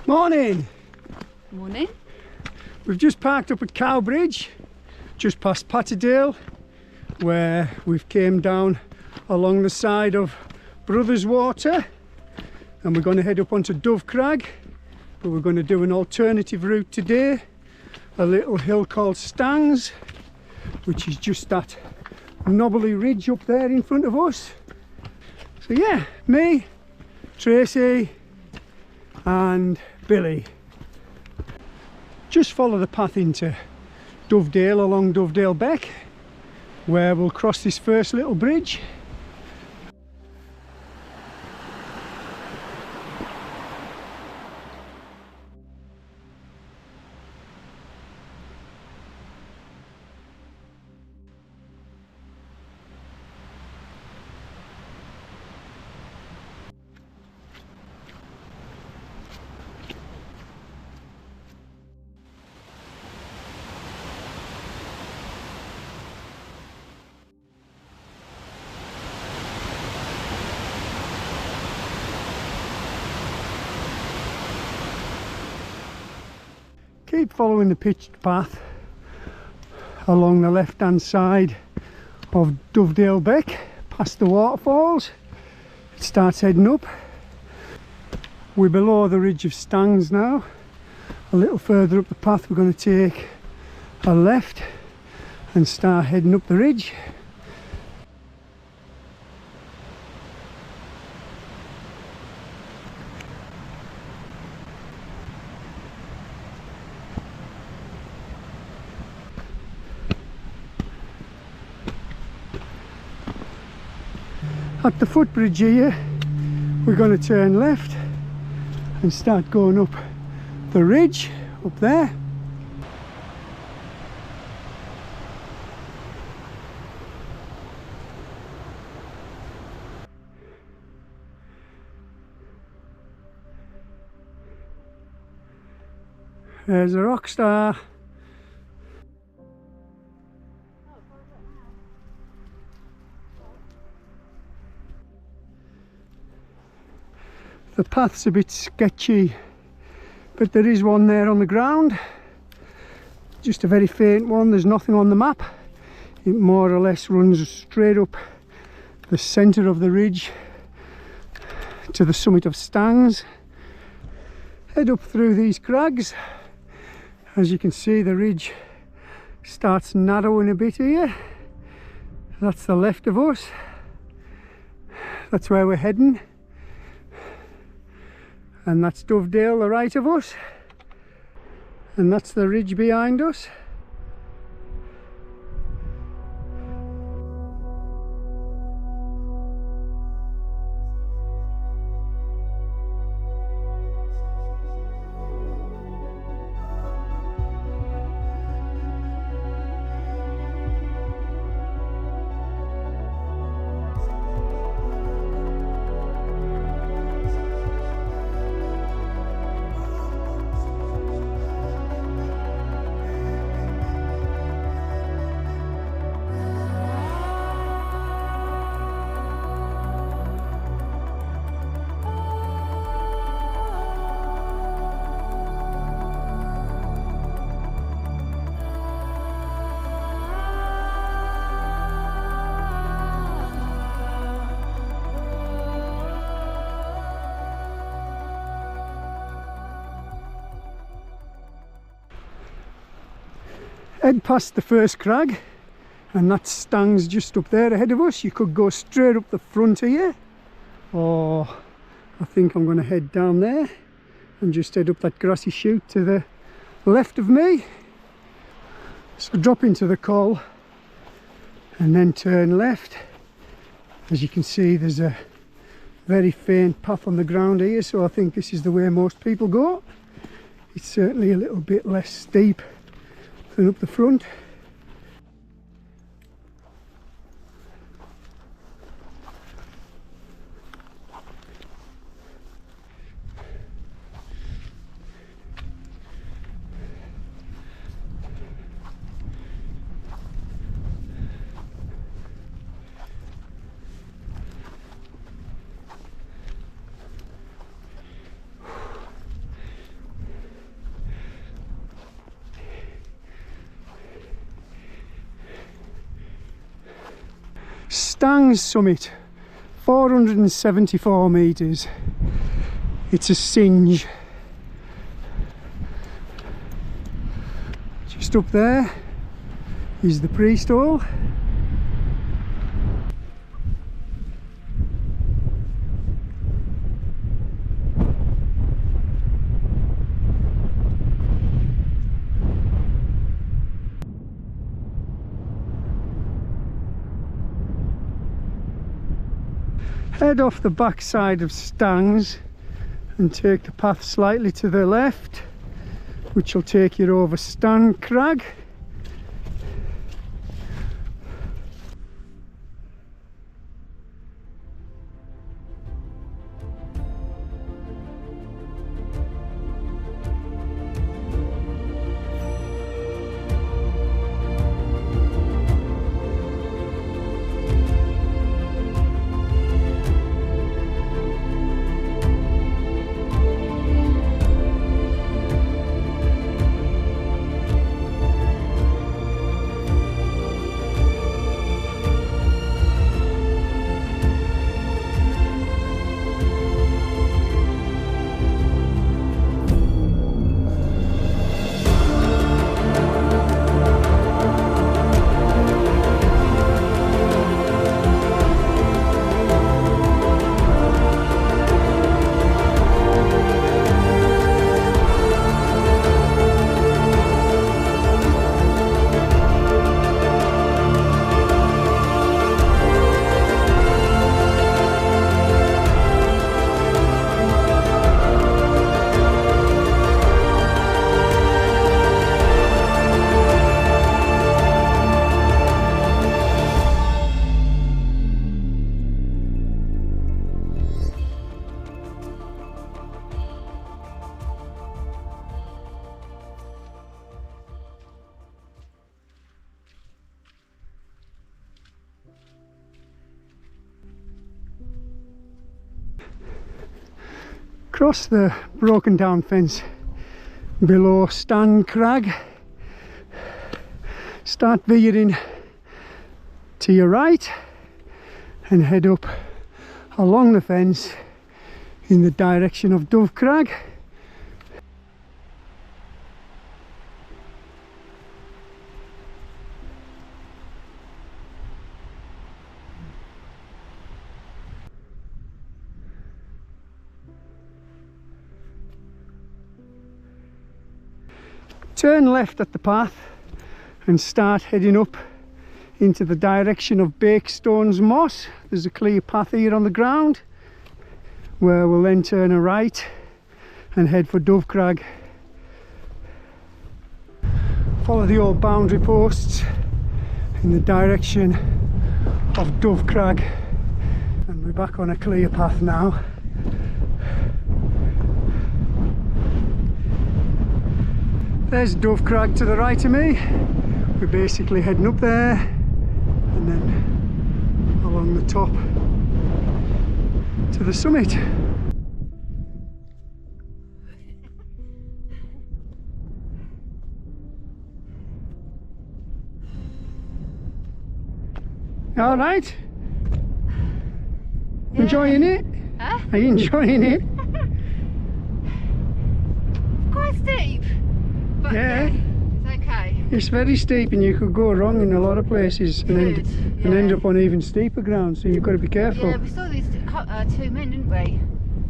Morning! Morning. We've just parked up at Cowbridge, just past Patterdale, where we've came down along the side of Brothers Water, and we're going to head up onto Dove Crag, but we're going to do an alternative route today, a little hill called Stangs, which is just that knobbly ridge up there in front of us. So yeah, me, Tracy and Billy. Just follow the path into Dovedale along Dovedale Beck, where we'll cross this first little bridge. Keep following the pitched path along the left hand side of Dovedale Beck, past the waterfalls. It starts heading up. We're below the ridge of Stangs now. A little further up the path we're going to take a left and start heading up the ridge. At the footbridge here, we're going to turn left and start going up the ridge up there. There's a rock star. The path's a bit sketchy, but there is one there on the ground, just a very faint one. There's nothing on the map. It more or less runs straight up the centre of the ridge to the summit of Stangs. Head up through these crags. As you can see, the ridge starts narrowing a bit here. That's the left of us. That's where we're heading. And that's Dovedale, the right of us, and that's the ridge behind us. Head past the first crag, and that Stangs just up there ahead of us. You could go straight up the front here, or I think I'm going to head down there and just head up that grassy chute to the left of me. So drop into the col and then turn left. As you can see, there's a very faint path on the ground here, so I think this is the way most people go. It's certainly a little bit less steep than up the front. Stangs summit, 474 metres. It's a singe. Just up there is the priest hole. Head off the back side of Stangs and take the path slightly to the left, which will take you over Hart Crag. Across the broken down fence below Hart Crag, start veering to your right and head up along the fence in the direction of Dove Crag. Turn left at the path and start heading up into the direction of Bakestone's Moss. There's a clear path here on the ground where we'll then turn a right and head for Dove Crag. Follow the old boundary posts in the direction of Dove Crag, and we're back on a clear path now. There's Dove Crag to the right of me. We're basically heading up there and then along the top to the summit. All right? Yeah. Enjoying it? Huh? Are you enjoying it? Quite steep. But yeah, it's okay. It's very steep and you could go wrong in a lot of places and end up on even steeper ground, so you've got to be careful. Yeah, we saw these two men, didn't we?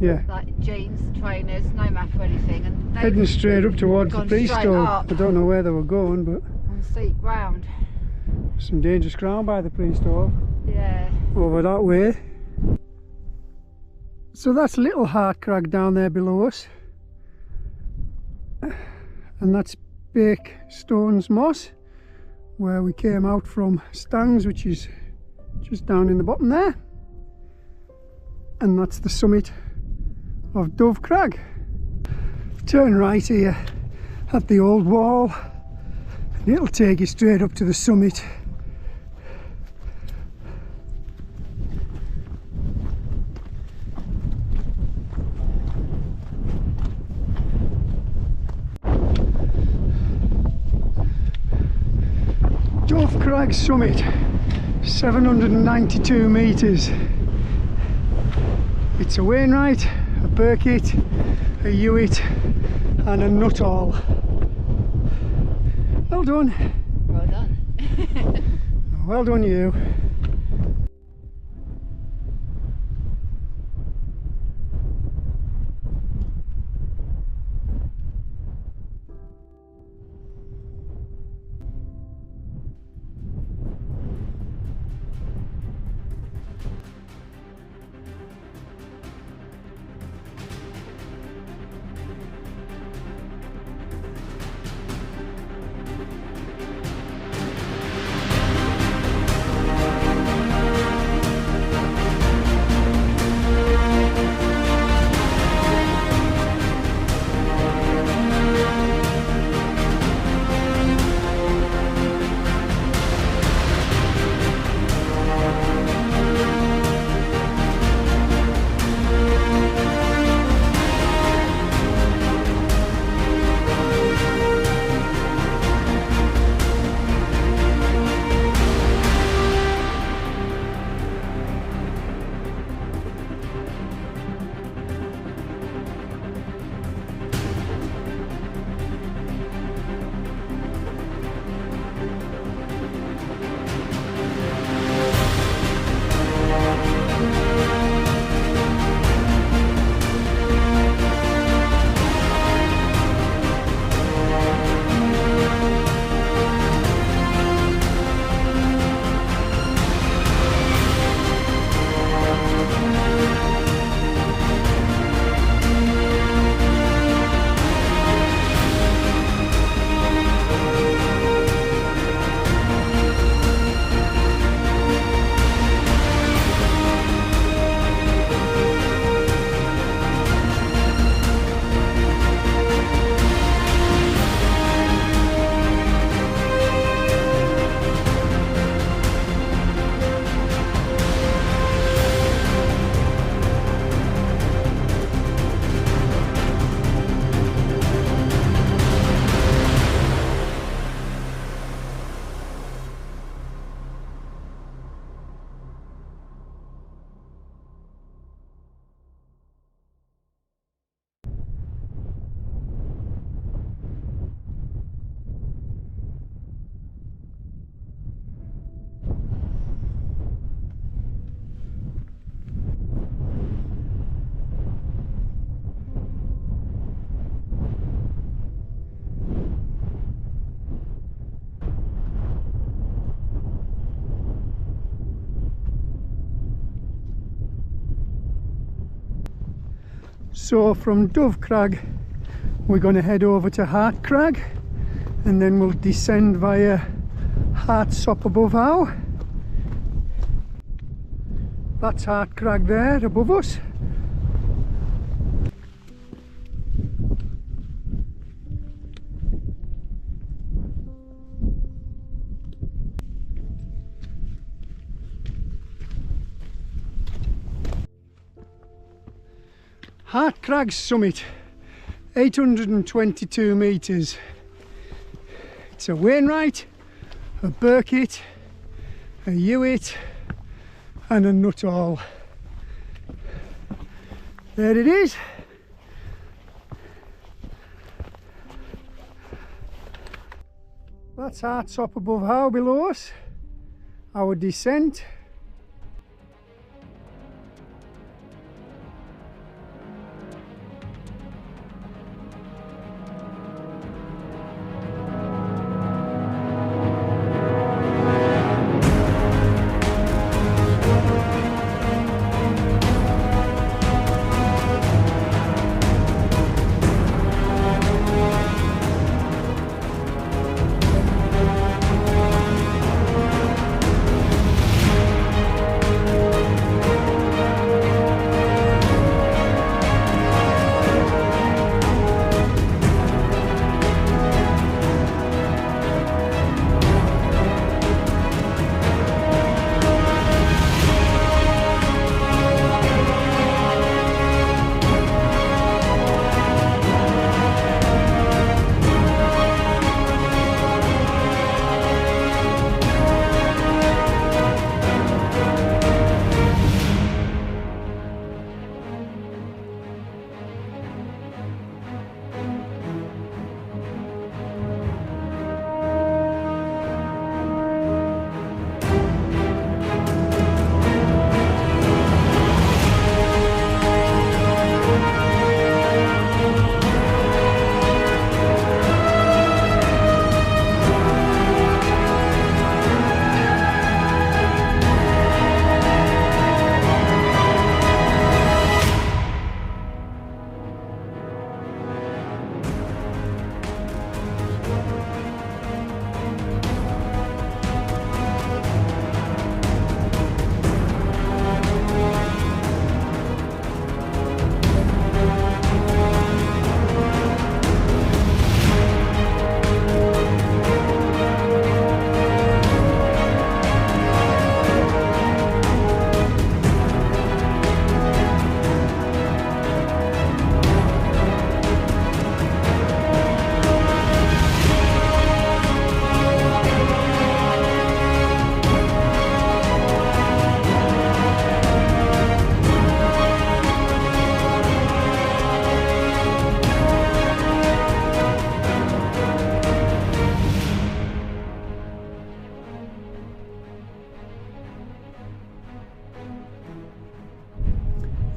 Yeah. Like jeans, trainers, no map or anything. And they heading straight up towards the priest hole. I don't know where they were going, but... on steep ground. Some dangerous ground by the priest hole. Yeah. Over that way. So that's little Hart Crag down there below us. And that's Bakestone's Moss, where we came out from Stangs, which is just down in the bottom there. And that's the summit of Dove Crag. Turn right here at the old wall and it'll take you straight up to the summit. Dove Crag summit 792 metres. It's a Wainwright, a Burkitt, a Hewitt and a Nuttall. Well done. Well done. Well done you. So from Dove Crag we're going to head over to Hart Crag and then we'll descend via Hartsop above how. That's Hart Crag there above us. Hart Crag's summit, 822 metres. It's a Wainwright, a Burkitt, a Hewitt and a Nuttall. There it is. That's Hartsop above how below us, our descent.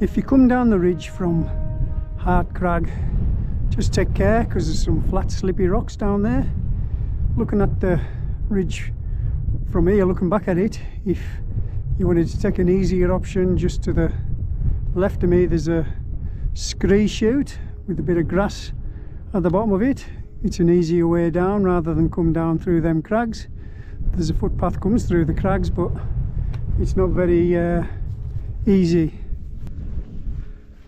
If you come down the ridge from Hart Crag, just take care because there's some flat slippy rocks down there. Looking at the ridge from here, looking back at it, if you wanted to take an easier option, just to the left of me there's a scree chute with a bit of grass at the bottom of it. It's an easier way down rather than come down through them crags. There's a footpath comes through the crags, but it's not very easy.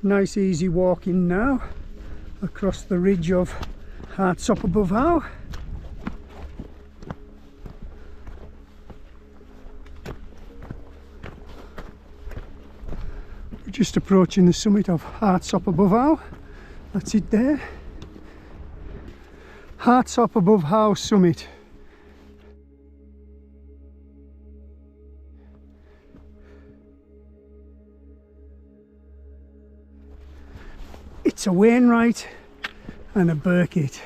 Nice easy walking now across the ridge of Hartsop above How. We're just approaching the summit of Hartsop above How. That's it there. Hartsop above How summit. It's a Wainwright and a Burkitt.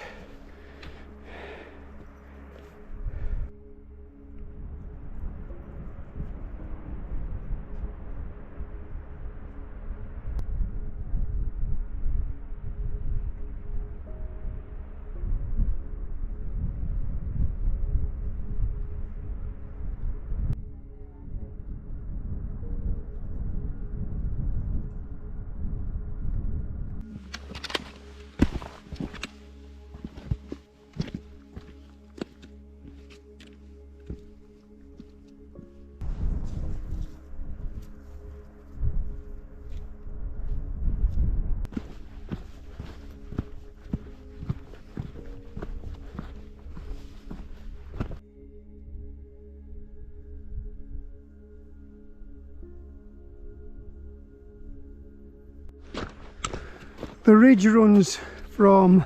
The ridge runs from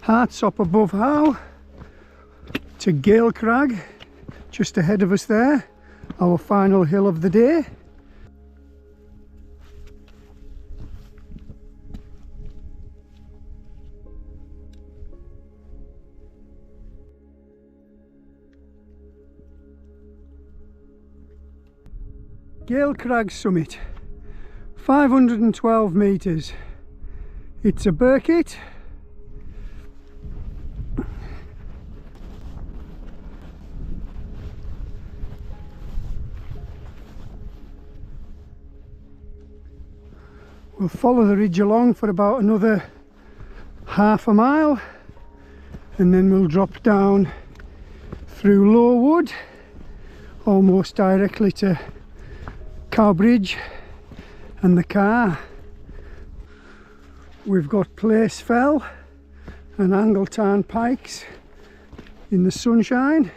Hartsop above How to Dove Crag, just ahead of us there, our final hill of the day. Dove Crag summit, 512 metres. It's a Burkitt. We'll follow the ridge along for about another half a mile and then we'll drop down through Lowood almost directly to Cowbridge and the car. We've got Place Fell and Angletarn Pikes in the sunshine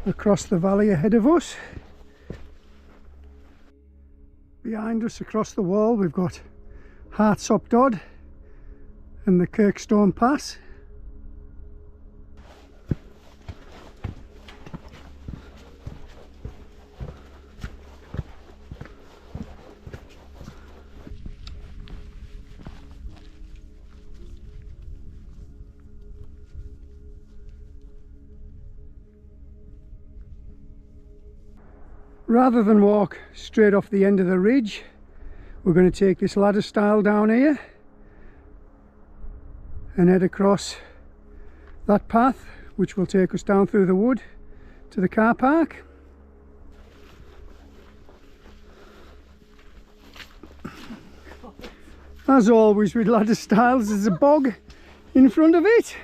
across the valley ahead of us. Behind us across the wall we've got Hartsop Dodd and the Kirkstone Pass. Rather than walk straight off the end of the ridge, we're going to take this ladder style down here and head across that path, which will take us down through the wood to the car park. As always with ladder styles, there's a bog in front of it.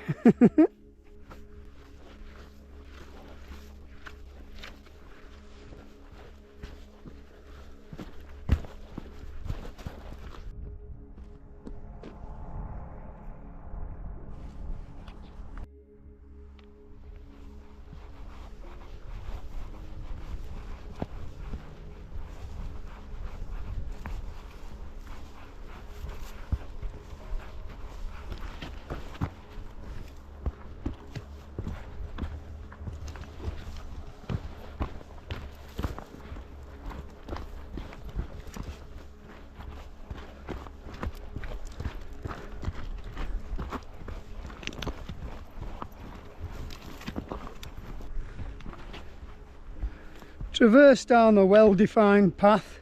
Traverse down the well-defined path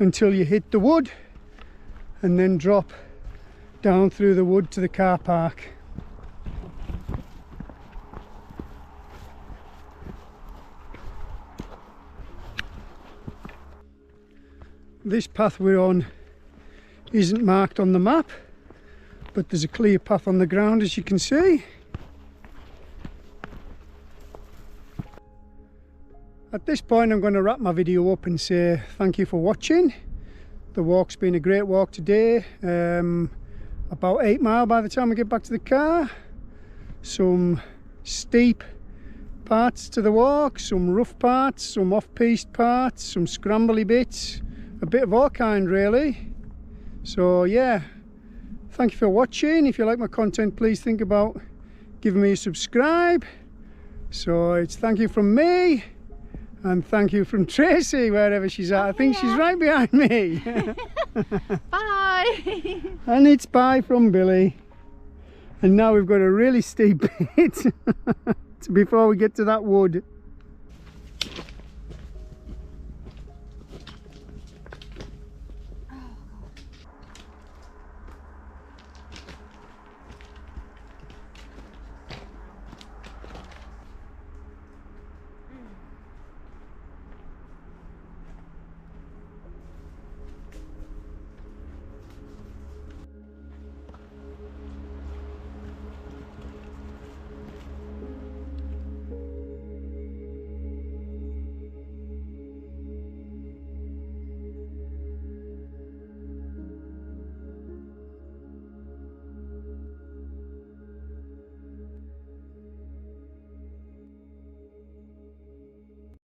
until you hit the wood, and then drop down through the wood to the car park. This path we're on isn't marked on the map, but there's a clear path on the ground, as you can see. At this point I'm going to wrap my video up and say thank you for watching. The walk's been a great walk today, about 8 miles by the time I get back to the car. Some steep parts to the walk, some rough parts, some off-piste parts, some scrambly bits, a bit of all kind really. So yeah, thank you for watching. If you like my content, please think about giving me a subscribe. So it's thank you from me, and thank you from Tracy, wherever she's at. I think she's right behind me. Bye. And it's bye from Billy. And now we've got a really steep bit before we get to that wood.